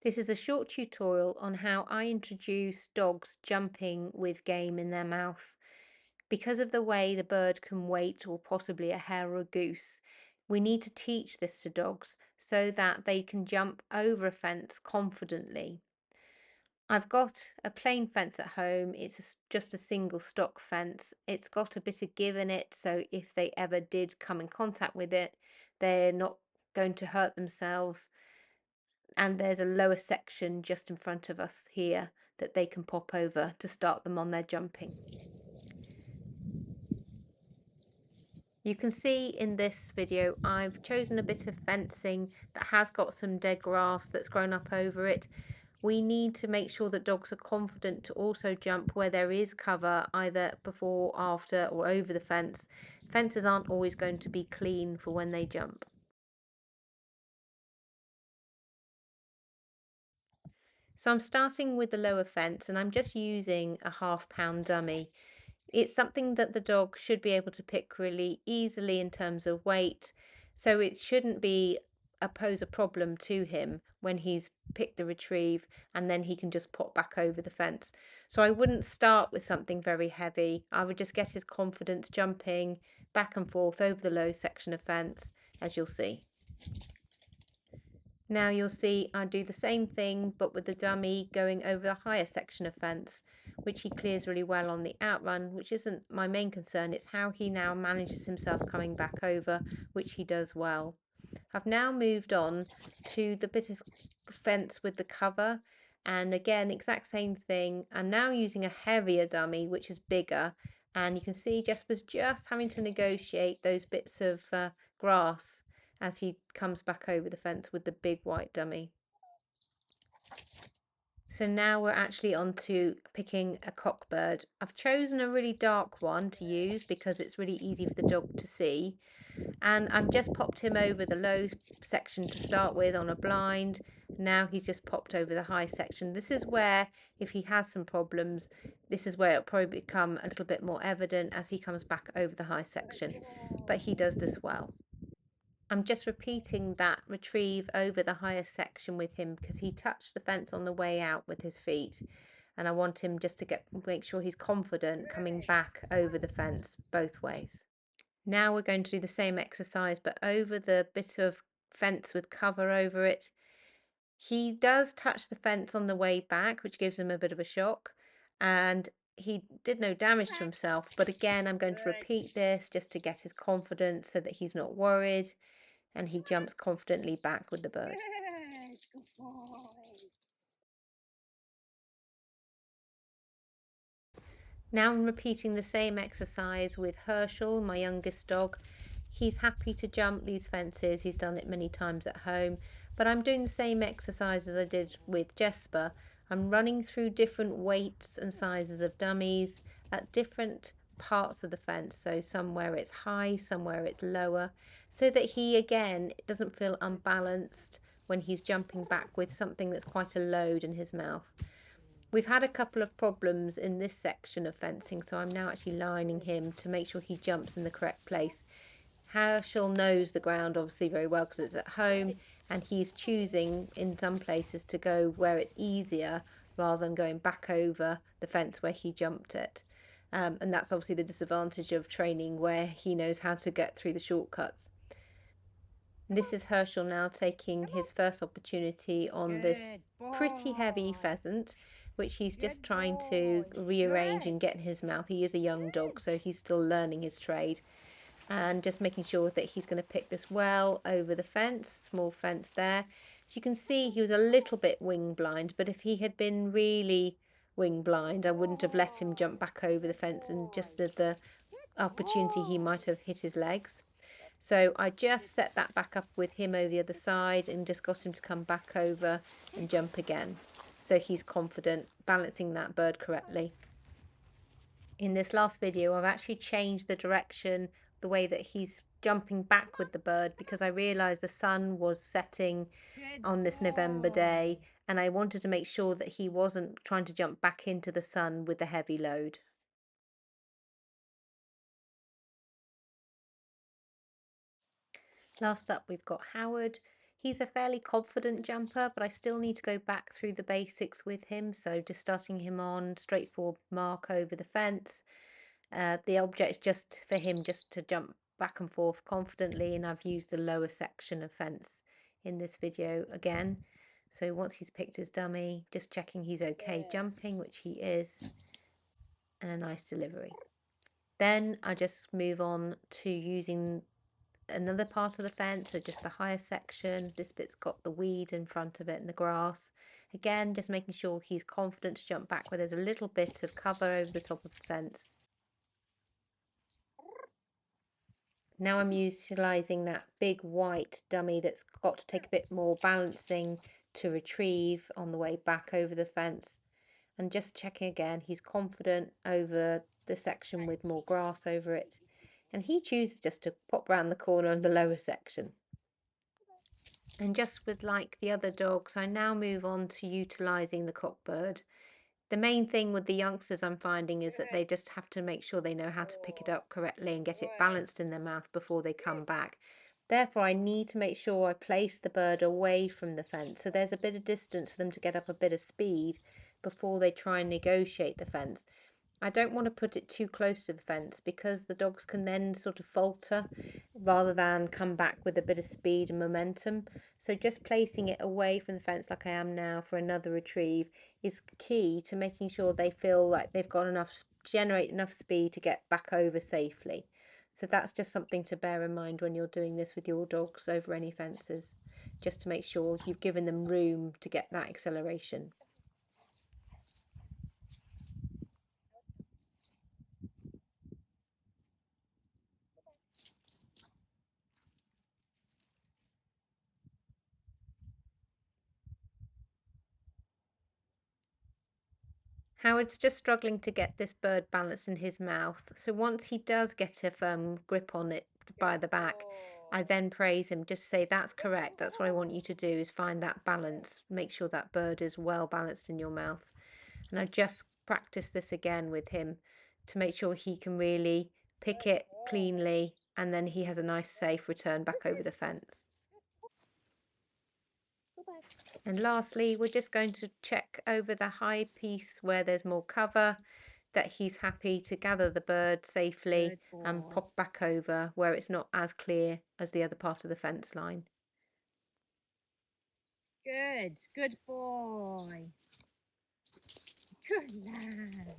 This is a short tutorial on how I introduce dogs jumping with game in their mouth. Because of the way the bird can wait, or possibly a hare or a goose, we need to teach this to dogs so that they can jump over a fence confidently. I've got a plain fence at home. It's just a single stock fence. It's got a bit of give in it, so if they ever did come in contact with it, they're not going to hurt themselves, and there's a lower section just in front of us here that they can pop over to start them on their jumping. You can see in this video I've chosen a bit of fencing that has got some dead grass that's grown up over it. We need to make sure that dogs are confident to also jump where there is cover, either before, after, or over the fence. Fences aren't always going to be clean for when they jump. So I'm starting with the lower fence, and I'm just using a half-pound dummy. It's something that the dog should be able to pick really easily in terms of weight, so it shouldn't pose a problem to him when he's picked the retrieve, and then he can just pop back over the fence. So I wouldn't start with something very heavy. I would just get his confidence jumping back and forth over the low section of fence, as you'll see. Now you'll see I do the same thing, but with the dummy going over the higher section of fence, which he clears really well on the outrun, which isn't my main concern. It's how he now manages himself coming back over, which he does well. I've now moved on to the bit of fence with the cover, and again, exact same thing. I'm now using a heavier dummy, which is bigger, and you can see Jesper's just having to negotiate those bits of grass as he comes back over the fence with the big white dummy. So now we're actually on to picking a cockbird. I've chosen a really dark one to use because it's really easy for the dog to see. And I've just popped him over the low section to start with on a blind. Now he's just popped over the high section. This is where, if he has some problems, this is where it'll probably become a little bit more evident as he comes back over the high section. But he does this well. I'm just repeating that retrieve over the higher section with him because he touched the fence on the way out with his feet, and I want him just to make sure he's confident coming back over the fence both ways. Now we're going to do the same exercise, but over the bit of fence with cover over it. He does touch the fence on the way back, which gives him a bit of a shock, and he did no damage to himself. But again, I'm going to repeat this just to get his confidence so that he's not worried, and he jumps confidently back with the bird. Now I'm repeating the same exercise with Herschel, my youngest dog. He's happy to jump these fences. He's done it many times at home, but I'm doing the same exercise as I did with Jesper. I'm running through different weights and sizes of dummies at different parts of the fence, so somewhere it's high, somewhere it's lower, so that he again doesn't feel unbalanced when he's jumping back with something that's quite a load in his mouth. We've had a couple of problems in this section of fencing, so I'm now actually lining him to make sure he jumps in the correct place. Herschel knows the ground obviously very well because it's at home, and he's choosing in some places to go where it's easier rather than going back over the fence where he jumped it. And that's obviously the disadvantage of training where he knows how to get through the shortcuts. This is Herschel now taking his first opportunity on this pretty heavy pheasant, which he's just trying to rearrange and get in his mouth. He is a young dog, so he's still learning his trade, and just making sure that he's going to pick this well over the fence, small fence there. So you can see he was a little bit wing blind, but if he had been really wing blind, I wouldn't have let him jump back over the fence, and just the opportunity he might have hit his legs. So I just set that back up with him over the other side and just got him to come back over and jump again. So he's confident, balancing that bird correctly. In this last video, I've actually changed the direction, the way that he's jumping back with the bird, because I realised the sun was setting on this November day, and I wanted to make sure that he wasn't trying to jump back into the sun with the heavy load. Last up, we've got Howard. He's a fairly confident jumper, but I still need to go back through the basics with him. So just starting him on straightforward mark over the fence. The object is just for him just to jump back and forth confidently, and I've used the lower section of fence in this video again. So once he's picked his dummy, just checking he's okay jumping, which he is, and a nice delivery. Then I just move on to using another part of the fence, so just the higher section. This bit's got the weed in front of it and the grass. Again, just making sure he's confident to jump back where there's a little bit of cover over the top of the fence. Now I'm utilising that big white dummy that's got to take a bit more balancing to retrieve on the way back over the fence. And just checking again, he's confident over the section with more grass over it. And he chooses just to pop round the corner of the lower section. And just with like the other dogs, I now move on to utilising the cockbird. The main thing with the youngsters I'm finding is that they just have to make sure they know how to pick it up correctly and get it balanced in their mouth before they come back. Therefore, I need to make sure I place the bird away from the fence, so there's a bit of distance for them to get up a bit of speed before they try and negotiate the fence. I don't want to put it too close to the fence because the dogs can then sort of falter rather than come back with a bit of speed and momentum. So just placing it away from the fence like I am now for another retrieve is key to making sure they feel like they've got enough, generate enough speed to get back over safely. So that's just something to bear in mind when you're doing this with your dogs over any fences, just to make sure you've given them room to get that acceleration. Howard's just struggling to get this bird balanced in his mouth. So once he does get a firm grip on it by the back, I then praise him, just say, that's correct. That's what I want you to do, is find that balance. Make sure that bird is well balanced in your mouth. And I just practice this again with him to make sure he can really pick it cleanly, and then he has a nice safe return back over the fence. And lastly, we're just going to check over the high piece where there's more cover, that he's happy to gather the bird safely and pop back over where it's not as clear as the other part of the fence line. Good boy. Good lad.